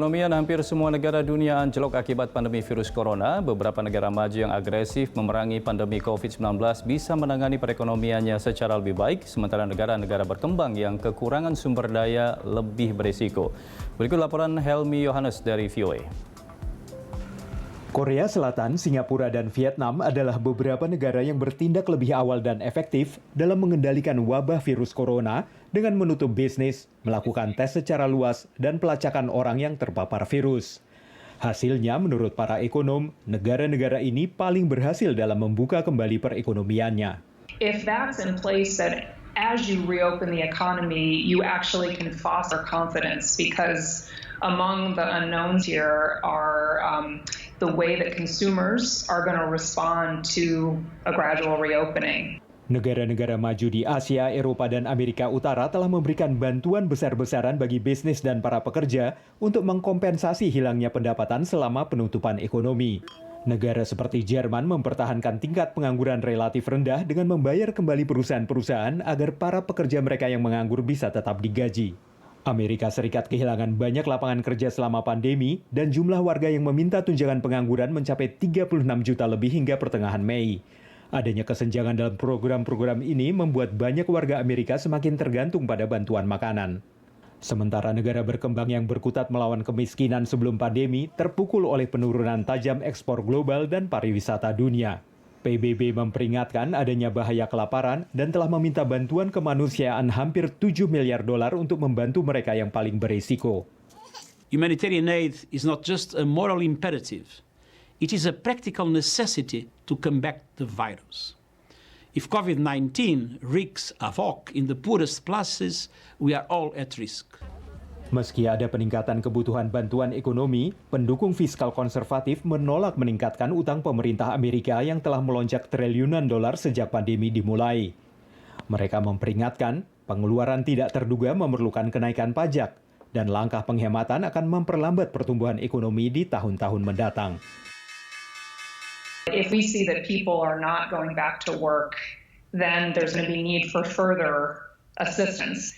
Perekonomian hampir semua negara dunia anjlok akibat pandemi virus corona. Beberapa negara maju yang agresif memerangi pandemi COVID-19 bisa menangani perekonomiannya secara lebih baik, sementara negara-negara berkembang yang kekurangan sumber daya lebih berisiko. Berikut laporan Helmi Yohanes dari VOA. Korea Selatan, Singapura, dan Vietnam adalah beberapa negara yang bertindak lebih awal dan efektif dalam mengendalikan wabah virus corona dengan menutup bisnis, melakukan tes secara luas, dan pelacakan orang yang terpapar virus. Hasilnya, menurut para ekonom, negara-negara ini paling berhasil dalam membuka kembali perekonomiannya. If that's in place, that as you reopen the economy, you actually can foster confidence, because among the unknowns here are the way that consumers are going to respond to a gradual reopening. Negara-negara maju di Asia, Eropa, dan Amerika Utara telah memberikan bantuan besar-besaran bagi bisnis dan para pekerja untuk mengkompensasi hilangnya pendapatan selama penutupan ekonomi. Negara seperti Jerman mempertahankan tingkat pengangguran relatif rendah dengan membayar kembali perusahaan-perusahaan agar para pekerja mereka yang menganggur bisa tetap digaji. Amerika Serikat kehilangan banyak lapangan kerja selama pandemi dan jumlah warga yang meminta tunjangan pengangguran mencapai 36 juta lebih hingga pertengahan Mei. Adanya kesenjangan dalam program-program ini membuat banyak warga Amerika semakin tergantung pada bantuan makanan. Sementara negara berkembang yang berkutat melawan kemiskinan sebelum pandemi terpukul oleh penurunan tajam ekspor global dan pariwisata dunia. PBB memperingatkan adanya bahaya kelaparan dan telah meminta bantuan kemanusiaan hampir $7 miliar untuk membantu mereka yang paling berisiko. Humanitarian aid is not just a moral imperative. It is a practical necessity to combat the virus. If COVID-19 wreaks havoc in the poorest classes, we are all at risk. Meski ada peningkatan kebutuhan bantuan ekonomi, pendukung fiskal konservatif menolak meningkatkan utang pemerintah Amerika yang telah melonjak triliunan dolar sejak pandemi dimulai. Mereka memperingatkan pengeluaran tidak terduga memerlukan kenaikan pajak dan langkah penghematan akan memperlambat pertumbuhan ekonomi di tahun-tahun mendatang. If we see that people are not going back to work, then there's going to be need for further assistance.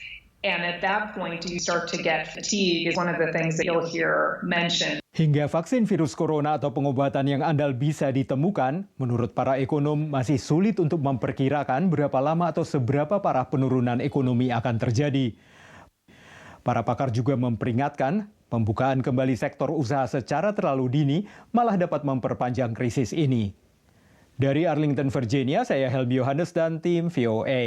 And at that point, you start to get fatigue is one of the things that you'll hear mentioned. Hingga vaksin virus corona atau pengobatan yang andal bisa ditemukan, menurut para ekonom masih sulit untuk memperkirakan berapa lama atau seberapa parah penurunan ekonomi akan terjadi. Para pakar juga memperingatkan, pembukaan kembali sektor usaha secara terlalu dini malah dapat memperpanjang krisis ini. Dari Arlington, Virginia, saya Helmi Yohanes dan tim VOA.